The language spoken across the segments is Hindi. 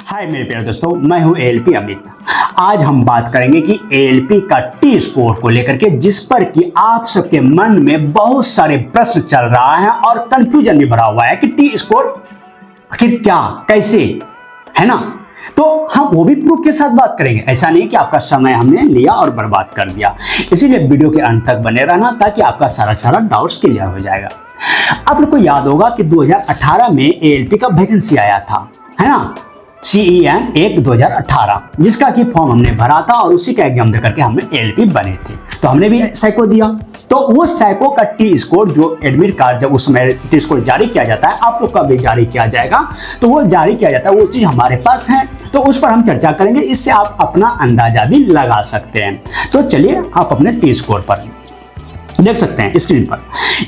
हाय मेरे प्यारे दोस्तों, मैं हूं एएलपी अमित। आज हम बात करेंगे कि एएलपी का टी स्कोर को लेकर के, जिस पर कि आप सबके मन में बहुत सारे प्रश्न चल रहा है और कंफ्यूजन भी भरा हुआ है कि टी स्कोर आखिर क्या, कैसे, है ना। तो हम वो भी प्रूफ के साथ बात करेंगे। ऐसा नहीं कि आपका समय हमने लिया और बर्बाद कर दिया। इसीलिए वीडियो के अंत तक बने रहना ताकि आपका सारा डाउट्स क्लियर हो जाएगा। आप लोग को याद होगा कि 2018 में एएलपी का वैकेंसी आया था, है ना, CEN 1 2018, जिसका कि फॉर्म हमने भरा था और उसी का एग्जाम देकर के हमने एएलपी बने थे। तो हमने भी साइको दिया। तो वो साइको का टी स्कोर, जो एडमिट कार्ड जब उस समय टी स्कोर जारी किया जाता है, आप लोग का भी जारी किया जाएगा, तो वो जारी किया जाता है, वो चीज़ हमारे पास है, तो उस पर हम चर्चा करेंगे। इससे आप अपना अंदाजा भी लगा सकते हैं। तो चलिए आप अपने टी स्कोर पर देख सकते हैं स्क्रीन पर।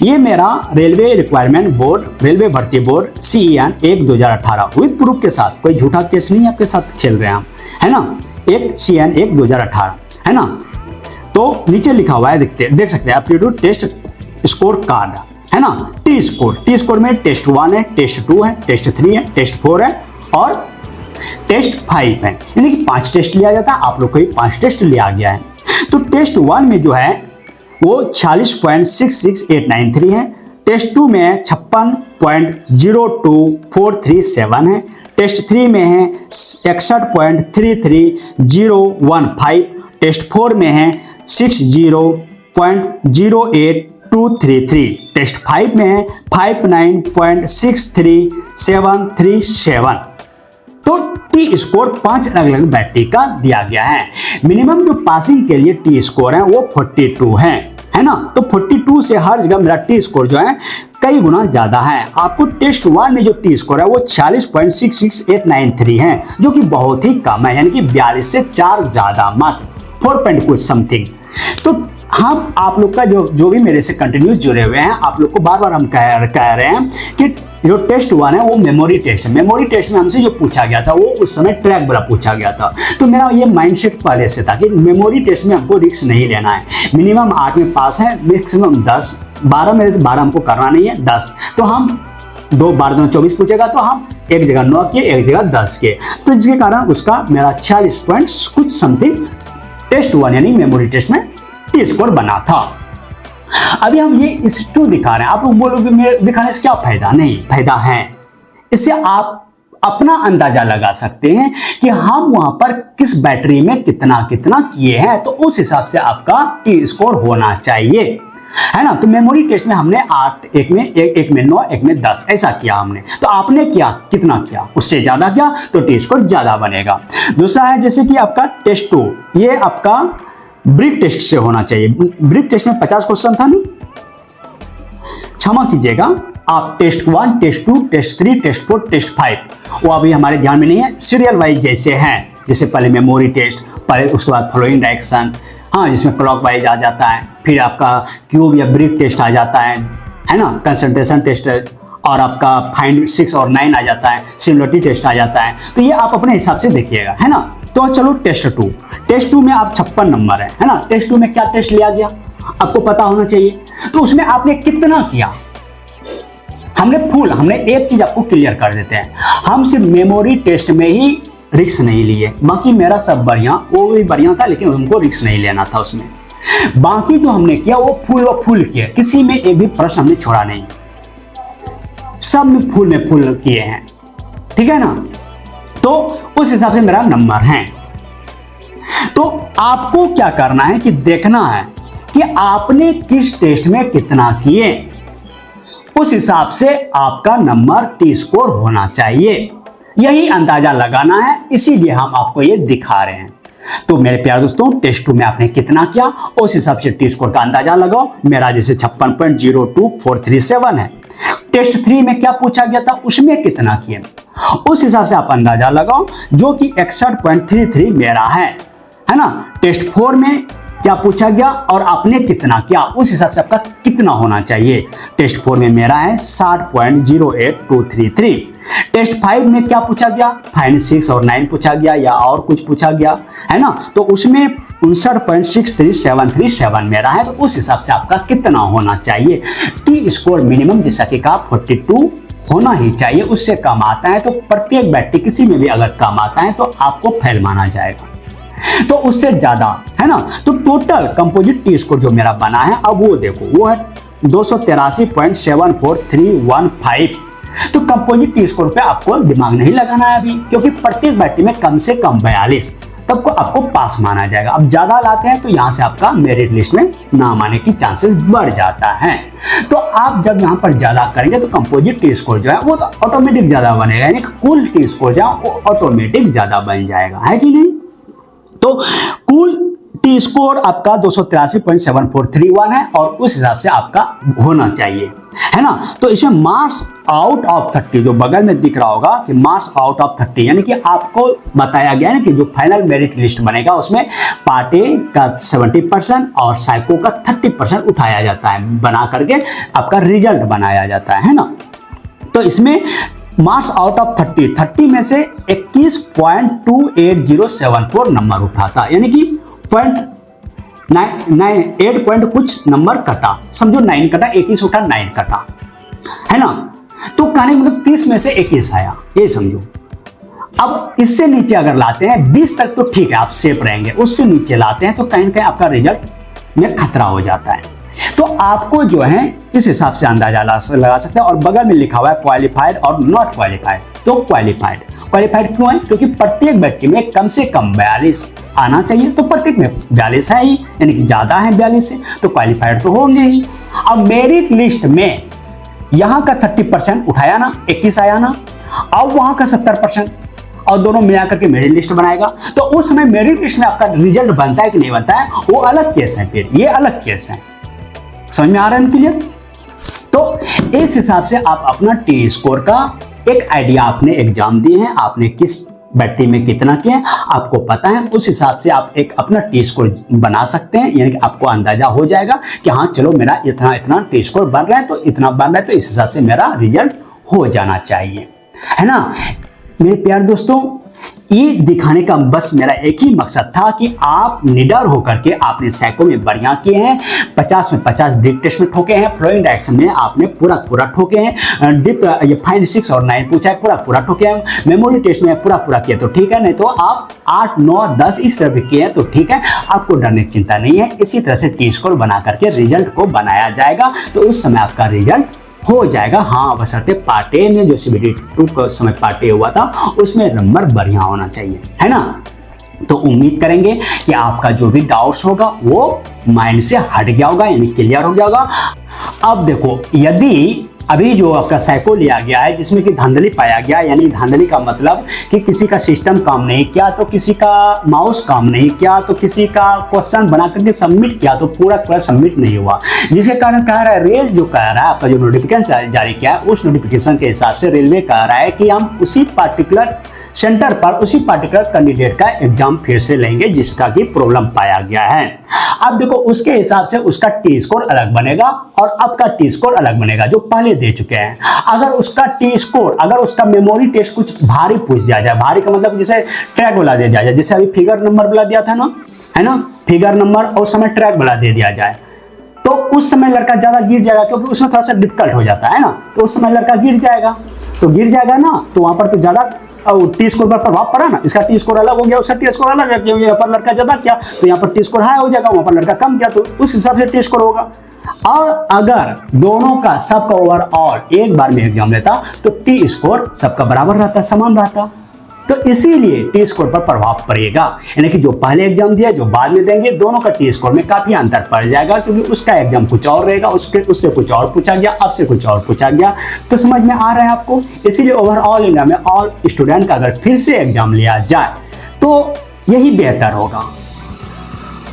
ये मेरा रेलवे रिक्वायरमेंट बोर्ड, रेलवे भर्ती बोर्ड CEN 1 2018 विद प्रूफ के साथ, कोई झूठा केस नहीं आपके साथ खेल रहे हैं हम, है ना। एक CEN 1 2018, है ना। तो नीचे लिखा हुआ है, देख सकते हैं, एप्टीट्यूड टेस्ट स्कोर कार्ड, है ना। टी स्कोर में टेस्ट 1 है, टेस्ट 2 है, टेस्ट 3 है, टेस्ट 4 है और टेस्ट 5 है, यानी कि 5 टेस्ट लिया जाता है। आप लोग को 5 टेस्ट लिया गया है। तो टेस्ट 1 में जो है वो 46.66893 है। टेस्ट 2 में 56.02437 है। टेस्ट 3 में है 61.33015। टेस्ट 4 में है 60.08233। टेस्ट 5 में है 59.63737। तो टी स्कोर 5 अलग अलग बैटरी का दिया गया है। मिनिमम जो पासिंग के लिए टी स्कोर है वो 42 है ना। तो 42 से हर जगह मेरा टी स्कोर जो है कई गुना ज्यादा है। आपको टेस्ट 1 में जो टी स्कोर है वो 46.66893 है, जो कि बहुत ही कम है, यानी कि 42 से 4 ज्यादा, मात्र 4 पॉइंट कुछ समथिंग। तो हम आप लोग का जो भी मेरे से कंटिन्यूस जुड़े हुए हैं, आप लोग को बार बार हम कह रहे हैं कि जो टेस्ट 1 है वो मेमोरी टेस्ट है। मेमोरी टेस्ट में हमसे जो पूछा गया था वो उस समय ट्रैक वाला पूछा गया था। तो मेरा ये माइंडसेट पहले से था कि मेमोरी टेस्ट में हमको रिस्क नहीं लेना है। मिनिमम 8 में पास है, मैक्सिमम 10, 12 में से 12 हमको करना नहीं है, 10। तो हम 12 24 पूछेगा तो हम एक जगह 9 के, एक जगह 10 के, तो जिसके कारण उसका मेरा 46 पॉइंट कुछ समथिंग टेस्ट 1 यानी मेमोरी टेस्ट में टी स्कोर बना था। अभी हम ये इस क्यों दिखा रहे हैं? आप लोग बोलोगे मेरे दिखाने से क्या फायदा? नहीं, फायदा है। इससे आप अपना अंदाजा लगा सकते हैं कि हम वहां पर किस बैटरी में कितना किए हैं, तो उस हिसाब से आपका टी स्कोर होना चाहिए, है ना। तो मेमोरी टेस्ट में हमने 8, एक में 9, एक में 10 ऐसा किया हमने। तो आपने कितना किया, उससे ज्यादा किया तो टी स्कोर ज्यादा बनेगा। दूसरा है जैसे कि आपका टेस्ट 2, ये आपका ब्रिक टेस्ट से होना चाहिए। ब्रिक टेस्ट में 50 क्वेश्चन था नहीं, क्षमा कीजिएगा। आप test 1, test 2, test 3, test 4, test 5 वो अभी हमारे ध्यान में नहीं है। सीरियल वाइज जैसे हैं, जैसे पहले मेमोरी टेस्ट, पहले उसके बाद फॉलोइंग डायरेक्शन, हाँ, जिसमें क्लॉक वाइज आ जाता है, फिर आपका क्यूब या ब्रिक टेस्ट आ जाता है ना, कंसंट्रेशन टेस्ट, और आपका फाइंड 6 और 9 आ जाता है, सिमिलरिटी टेस्ट आ जाता है। तो ये आप अपने हिसाब से देखिएगा, है ना। तो चलो टेस्ट 2, टेस्ट 2 में आप 56 नंबर है ना। टेस्ट 2 में क्या टेस्ट लिया गया आपको पता होना चाहिए। तो उसमें आपने कितना किया, हमने एक चीज आपको क्लियर कर देते हैं, हम सिर्फ मेमोरी टेस्ट में ही रिस्क नहीं लिए, बाकी मेरा सब बढ़िया, वो भी बढ़िया था, लेकिन हमको रिस्क नहीं लेना था उसमें। बाकी जो हमने किया वो फुल किया, किसी में एक भी प्रश्न हमने छोड़ा नहीं, सब में फुल किए हैं, ठीक है ना। तो उस हिसाब से मेरा नंबर है। तो आपको क्या करना है कि देखना है कि आपने किस टेस्ट में कितना किए, उस हिसाब से आपका नंबर टी स्कोर होना चाहिए। यही अंदाजा लगाना है, इसीलिए हम आपको ये दिखा रहे हैं। तो मेरे प्यारे दोस्तों, टेस्ट 2 में आपने कितना किया उस हिसाब से टी स्कोर का अंदाजा लगाओ। मेरा जैसे 56.02437 है। टेस्ट 3 में क्या पूछा गया था, उसमें कितना किए, उस हिसाब से आप अंदाजा लगाओ, जो कि 61.33 मेरा है ना। टेस्ट 4 में क्या पूछा गया और आपने कितना किया, उस हिसाब से आपका कितना होना चाहिए। टेस्ट 4 में मेरा है 60.08233। टेस्ट 5 में क्या पूछा गया, फाइंड 6 और 9 पूछा गया या और कुछ पूछा गया, है ना। तो उसमें 59.63737 मेरा है। तो उस हिसाब से आपका कितना होना चाहिए टी स्कोर मिनिमम, जैसा कि कहा 42 होना ही चाहिए, उससे कम आता है तो प्रत्येक बैटरी किसी में भी अगर कम आता है तो आपको फेल माना जाएगा। तो उससे ज्यादा है ना, तो टोटल कंपोजिट टी स्कोर जो मेरा बना है अब वो देखो, वो है 283.74315। तो कंपोजिट टी स्कोर पे आपको दिमाग नहीं लगाना है अभी, क्योंकि प्रत्येक बैटरी में कम से कम 42, तब को आपको पास माना जाएगा। अब ज्यादा लाते हैं तो यहां से आपका मेरिट लिस्ट में नाम आने की चांसेस बढ़ जाता है। तो आप जब यहां पर ज्यादा करेंगे तो कंपोजिट टी स्कोर जो है वो तो ऑटोमेटिक ज्यादा बनेगा, यानी कुल टी स्कोर जो है वो ऑटोमेटिक ज्यादा बन जाएगा, है कि नहीं। तो कुल टी स्कोर आपका 283.7431 है और उस हिसाब से आपका होना चाहिए, है ना। तो इसमें मार्क्स आउट ऑफ 30 जो बगल में दिख रहा होगा कि मार्क्स आउट ऑफ 30, यानी कि आपको बताया गया है कि जो फाइनल मेरिट लिस्ट बनेगा उसमें पार्ट ए का 70% और साइको का 30% उठाया जाता है, बना करके आपका रिजल्ट बनाया जाता है ना। तो इसमें मार्क्स आउट ऑफ 30 में से 21.28074 नंबर उठा था, यानी कि 8 पॉइंट कुछ नंबर कटा, समझो 9 कटा, 21 उठा 9 कटा, है ना। तो कहने मतलब 30 में से 21 आया, ये समझो। अब इससे नीचे अगर लाते हैं 20 तक तो ठीक है, आप सेफ रहेंगे, उससे नीचे लाते हैं तो कहीं ना कहीं आपका रिजल्ट में खतरा हो जाता है। तो आपको जो है इस हिसाब से अंदाजा लगा सकते हैं। और बगल में लिखा हुआ है क्वालिफाइड और नॉट क्वालिफाइड। तो क्वालिफाइड क्यों है, क्योंकि प्रत्येक बैटरी में कम से कम 42 आना चाहिए, तो प्रत्येक में 42 है ही, यानी कि ज्यादा है 42 से, तो क्वालिफाइड तो होंगे ही। अब मेरिट लिस्ट में यहां का 30% उठाया ना, 21 आया ना, अब वहां का 70% और दोनों मिलाकर के मेरिट लिस्ट बनाएगा, तो उस समय मेरिट लिस्ट में आपका रिजल्ट बनता है कि नहीं बनता है, वो अलग केस है, फिर ये अलग केस है। समझ में आ रहा है क्लियर। तो इस हिसाब से आप अपना टी स्कोर का एक आइडिया, आपने एग्जाम दिए हैं, आपने किस बैटरी में कितना किया आपको पता है, उस हिसाब से आप एक अपना टी स्कोर बना सकते हैं, यानी कि आपको अंदाजा हो जाएगा कि हाँ चलो मेरा इतना इतना टी स्कोर बन रहा है, तो इतना बन रहा है, तो इस हिसाब से मेरा रिजल्ट हो जाना चाहिए, है ना। मेरे प्यारे दोस्तों, ये दिखाने का बस मेरा एक ही मकसद था कि आप निडर होकर के आपने साइको में बढ़िया किए हैं, 50 में 50 ब्रेक टेस्ट में ठोके हैं, फ्लोइंग डायरेक्शन में आपने पूरा ठोके हैं, डिप ये 5, 6 और 9 पूछा है पूरा ठोके हैं, मेमोरी टेस्ट में पूरा किया तो ठीक है, नहीं तो आप 8, 9, 10 इस तरह के किए हैं तो ठीक है, आपको डरने की चिंता नहीं है। इसी तरह से टी स्कोर बना करके रिजल्ट को बनाया जाएगा, तो उस समय आपका रिजल्ट हो जाएगा। हाँ, बशर्ते पार्ट ए में जो CBT 2 का समय पार्ट ए हुआ था उसमें नंबर बढ़िया होना चाहिए, है ना। तो उम्मीद करेंगे कि आपका जो भी डाउट्स होगा वो माइंड से हट गया होगा, यानी क्लियर हो गया होगा। अब देखो, यदि अभी जो आपका साइको लिया गया है जिसमें कि धांधली पाया गया, यानी धांधली का मतलब कि किसी का सिस्टम काम नहीं किया, तो किसी का माउस काम नहीं किया, तो किसी का क्वेश्चन बना करके सबमिट किया तो पूरा सबमिट नहीं हुआ, जिसके कारण कह रहा है रेल जो कह रहा है, आपका जो नोटिफिकेशन जारी किया है उस नोटिफिकेशन के हिसाब से रेलवे कह रहा है कि हम उसी पार्टिकुलर सेंटर पर उसी पार्टिकुलर कैंडिडेट का एग्जाम फिर से लेंगे जिसका कि प्रॉब्लम पाया गया है। अब देखो, उसके हिसाब से उसका टी स्कोर अलग बनेगा और अब का टी स्कोर अलग बनेगा जो पहले दे चुके हैं। अगर उसका टी स्कोर, अगर उसका मेमोरी टेस्ट कुछ भारी पूछ दिया जाए, भारी का मतलब जैसे ट्रैक वाला दे दिया जाए, जैसे अभी फिगर नंबर वाला दिया था ना, है ना, फिगर नंबर और समय ट्रैक वाला दे दिया जाए, तो उस समय लड़का ज्यादा गिर जाएगा, क्योंकि उसमें थोड़ा सा डिफिकल्ट हो जाता है ना, तो उस समय लड़का गिर जाएगा, तो गिर जाएगा ना, तो वहां पर तो ज्यादा टी स्कोर पर प्रभाव पड़ा ना। इसका टी स्कोर अलग हो गया, उसका टी स्कोर अलग है, क्योंकि यहाँ पर लड़का ज्यादा किया तो यहाँ पर टी स्कोर हाई हो जाएगा, वहां पर लड़का कम किया तो उस हिसाब से टी स्कोर होगा। और अगर दोनों का सबका ओवरऑल एक बार में एग्जाम लेता तो टी स्कोर सबका बराबर रहता, समान रहता, तो इसीलिए टी स्कोर पर प्रभाव पड़ेगा, यानी कि जो पहले एग्जाम दिया जो बाद में देंगे दोनों का टी स्कोर में काफी अंतर पड़ जाएगा, क्योंकि उसका एग्जाम कुछ और रहेगा, उससे कुछ और पूछा गया, अब से कुछ और पूछा गया। तो समझ में आ रहा है आपको। इसीलिए ओवरऑल इंडिया में ऑल स्टूडेंट का अगर फिर से एग्जाम लिया जाए तो यही बेहतर होगा।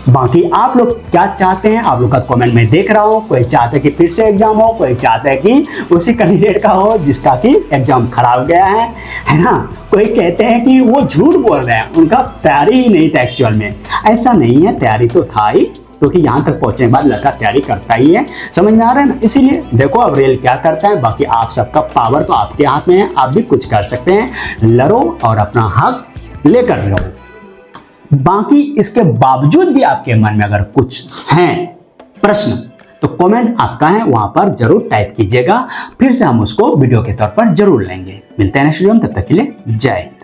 बाकी आप लोग क्या चाहते हैं, आप लोग का कमेंट में देख रहा हूं। कोई चाहता है कि फिर से एग्जाम हो, कोई चाहता है कि उसी कैंडिडेट का हो जिसका कि एग्जाम खराब गया है ना। कोई कहते हैं कि वो झूठ बोल रहे हैं, उनका तैयारी ही नहीं था एक्चुअल में। ऐसा नहीं है, तैयारी तो था ही, क्योंकि यहाँ तक पहुंचने के बाद लड़का तैयारी करता ही है। समझ में आ रहा है ना। इसीलिए देखो अब रेल क्या करता है। बाकी आप सबका पावर तो आपके हाथ में है, आप भी कुछ कर सकते हैं। लड़ो और अपना हक लेकर रहो। बाकी इसके बावजूद भी आपके मन में अगर कुछ हैं प्रश्न तो कमेंट आपका है, वहां पर जरूर टाइप कीजिएगा, फिर से हम उसको वीडियो के तौर पर जरूर लेंगे। मिलते हैं नेक्स्ट वीडियो में, तब तक के लिए जय हिंद।